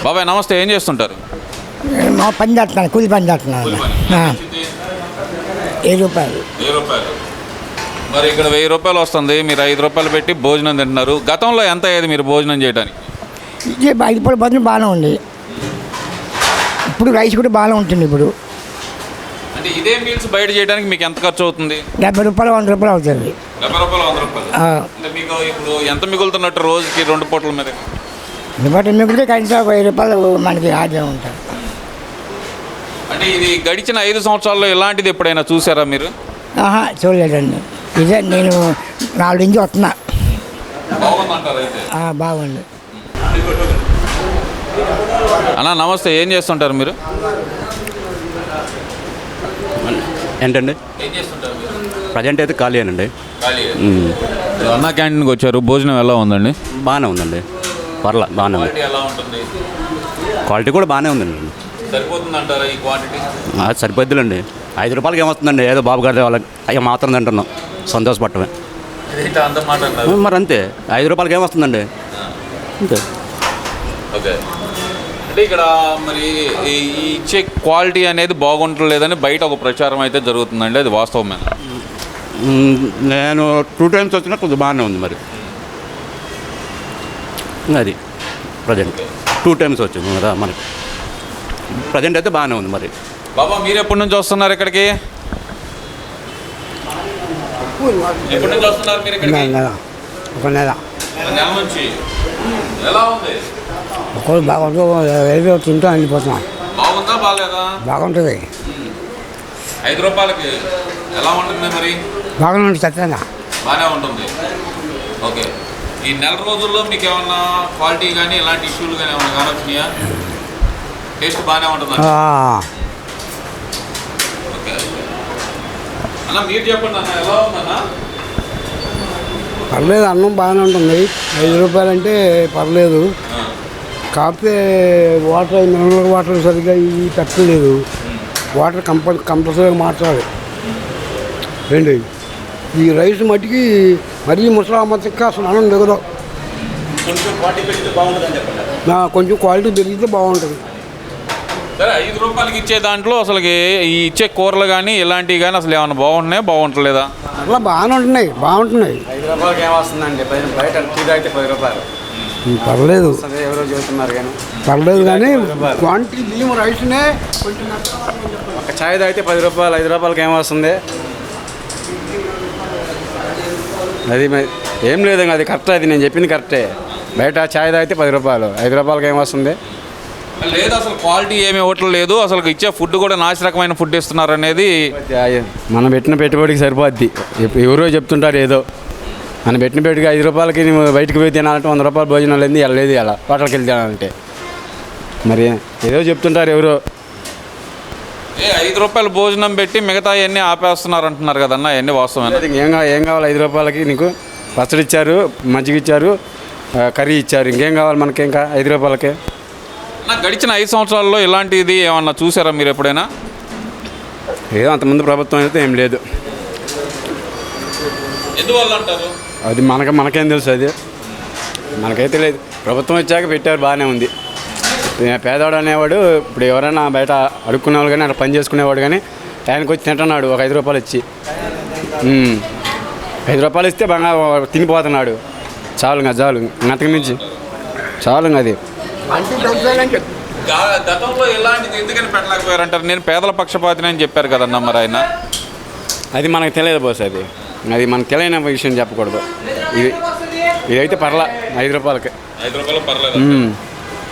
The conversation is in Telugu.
బాబాయ్ నమస్తే, ఏం చేస్తుంటారు? మా పని చేస్తున్నాను, కూలి పని చేస్తున్నాను. 7 రూపాయలు. మరి ఇక్కడ 1000 రూపాయలు వస్తుంది, మీరు 5 రూపాయలు పెట్టి భోజనం తింటున్నారు. గతంలో ఎంత అయ్యేది మీరు భోజనం చేయడానికి? ఇది 5 రూపాయల బదులు బాగానే ఉంది. ఇప్పుడు రైస్ కూడా బాగానే ఉంటుంది. ఇప్పుడు అంటే ఇదే మీల్స్ బయట చేయడానికి మీకు ఎంత ఖర్చు అవుతుంది? 70 రూపాయలు 100 రూపాయలు అవుతుంది. 70 రూపాయలు 100 రూపాయలు. అంటే మీకు ఇప్పుడు ఎంత మిగులుతున్నట్టు రోజుకి 2 పూటల మీద? ఇప్పటి మిగిలితే కనీసం 1000 రూపాయలు మనకి ఆదాయం ఉంటుంది. అంటే ఇది గడిచిన 5 సంవత్సరాల్లో ఇలాంటిది ఎప్పుడైనా చూసారా మీరు? చూడలేదండి. ఇదే నేను 4 నుంచి వస్తున్నా. బాగుందంటారు అయితే? బాగుంది. అన్న నమస్తే, ఏం చేస్తుంటారు మీరు? ఏంటండి ఏం చేస్తుంటారు మీరు? ప్రజెంట్ అయితే ఖాళీ అనండి. అన్న క్యాంటీన్కి వచ్చారు, భోజనం ఎలా ఉందండి? బాగానే ఉందండి, పర్లా బాగానే ఉంది. ఎలా ఉంటుంది? క్వాలిటీ కూడా బాగానే ఉందండి. సరిపోతుంది అంటారా ఈ క్వాంటిటీ? సరిపోద్దులండి. 5 రూపాయలకి ఏమొస్తుందండి? ఏదో బాబు గారి వాళ్ళకి అయ్యా మాత్రం తింటున్నాం, సంతోషపడటమే. అంత మాట అన్నారు. మరి అంతే, 5 రూపాయలకి ఏమొస్తుందండి? అంతే. ఓకే. అంటే ఇక్కడ మరి ఈ ఇచ్చే క్వాలిటీ అనేది బాగుంటలేదని బయట ఒక ప్రచారం అయితే జరుగుతుందండి, అది వాస్తవమే? నేను 2 టైమ్స్ వచ్చినా కొద్దిగా బాగానే ఉంది. మరి అది ప్రజెంట్ 2 టైమ్స్ వచ్చింది కదా మనకి. ప్రజెంట్ అయితే బాగానే ఉంది. మరి బాబా మీరు ఎప్పటి నుంచి వస్తున్నారు ఇక్కడికి? ఎప్పటి నుంచి వస్తున్నారు మీరు ఇక్కడికి? ఒక నెల నుంచి. ఎలా ఉంది? ఒకరు బాగుంటుంది, తింటూ వెళ్ళిపోతున్నాం. బాగుందా బాగాలేదా? బాగుంటుంది. 5 రూపాయలకి ఎలా ఉంటుంది మరి? బాగానే ఉంటుంది, ఖచ్చితంగా బాగానే ఉంటుంది. ఓకే. ఈ నెల రోజుల్లో మీకు ఏమన్నా క్వాలిటీ కానీ ఇలాంటి ఇష్యూలు కానీ ఏమన్నా కానొచ్చినాయా? టేస్ట్ బాగానే ఉంటుందా? ఓకే. అన్న మీరు చెప్పండి అన్న, ఎలా ఉందన్నా? పర్లేదు, అన్నం బాగానే ఉంటుంది. 5 రూపాయలు అంటే పర్లేదు. కాకపోతే వాటర్, మినరల్ వాటర్ సరిగ్గా ఇవి పెట్టలేదు. వాటర్ కంపల్సరీగా మార్చాలి. ఏంటి ఈ రైస్ మట్టికి మరీ ముసలామతికి అసలు అన్నం దిగదు. కొంచెం క్వాలిటీ పెరిగితే బాగుంటుంది. సరే, 5 రూపాయలకి ఇచ్చే దాంట్లో అసలుకి ఈ ఇచ్చే కూరలు కానీ ఇలాంటివి కానీ అసలు ఏమైనా బాగుంటున్నాయి, బాగుంటలేదా? అట్లా బాగుంటున్నాయి. 5 రూపాయలకి ఏమొస్తుందండి? బయట టీ తాగితే 10 రూపాయలు. పర్లేదు, ఎవరో చెబుతున్నారు కానీ పర్లేదు. కానీ క్వాంటిటీ బియ్యం రైస్నే కొంచెం ఒక ఛాయ్ తాగితే 10 రూపాయలు. 5 రూపాయలకి ఏమొస్తుంది? అది ఏం లేదు, అది కరెక్టే. అది నేను చెప్పింది కరెక్టే. బయట ఛాయ్ తాగితే 10 రూపాయలు. 5 రూపాయలకి ఏమొస్తుంది? లేదు, అసలు క్వాలిటీ ఏమి ఇవ్వటం లేదు. అసలు ఇచ్చే ఫుడ్ కూడా నాసిరకమైన ఫుడ్ ఇస్తున్నారు అనేది మనం పెట్టిన పెట్టుబడికి సరిపోద్ది. ఎవరో చెప్తుంటారు ఏదో. మనం పెట్టిన పెట్టుబడికి 5 రూపాయలకి నువ్వు బయటకు పోయి తినాలంటే 100 రూపాయలు భోజనం లేదు, వెళ్ళలేదు. అలా హోటల్కి వెళ్ళి తినాలంటే మరి ఏదో చెప్తుంటారు ఎవరో. 5 రూపాయలు భోజనం పెట్టి మిగతా అన్నీ ఆపేస్తున్నారు అంటున్నారు కదన్నా, అవన్నీ వాస్తవమే? ఏం కావాలి? 5 రూపాయలకి నీకు పచ్చడి ఇచ్చారు, మజ్జిగ ఇచ్చారు, కర్రీ ఇచ్చారు. ఇంకేం కావాలి మనకి? ఇంకా 5 రూపాయలకే. గడిచిన 5 సంవత్సరాల్లో ఇలాంటిది ఏమన్నా చూసారా మీరు ఎప్పుడైనా? ఏదో అంతమంది ప్రభుత్వం అయితే ఏం లేదు. ఎందువల్ల అంటారు? అది మనకేం తెలుసు? అది మనకైతే లేదు. ప్రభుత్వం వచ్చాక పెట్టారు, బాగానే ఉంది. పేదవాడు అనేవాడు ఇప్పుడు ఎవరైనా బయట అడుక్కునేవాళ్ళు కానీ అక్కడ పని చేసుకునేవాడు కానీ టైంకి వచ్చి తింటున్నాడు. ఒక 5 రూపాయలు ఇచ్చి 5 రూపాయలు ఇస్తే బాగా తినిపోతున్నాడు. చాలు అంతకు మించి చాలు. అది గతంలో ఇలాంటిది ఎందుకని పెట్టలేకపోయారంటారు? నేను పేదల పక్షపాతిని అని చెప్పారు కదన్నా, మరి ఆయన. అది మనకు తెలియదు బాస్. అది మనకు తెలియని విషయం చెప్పకూడదు. ఇదైతే పర్లా 5 రూపాయలకి. 5 రూపాయలు పర్లేదు.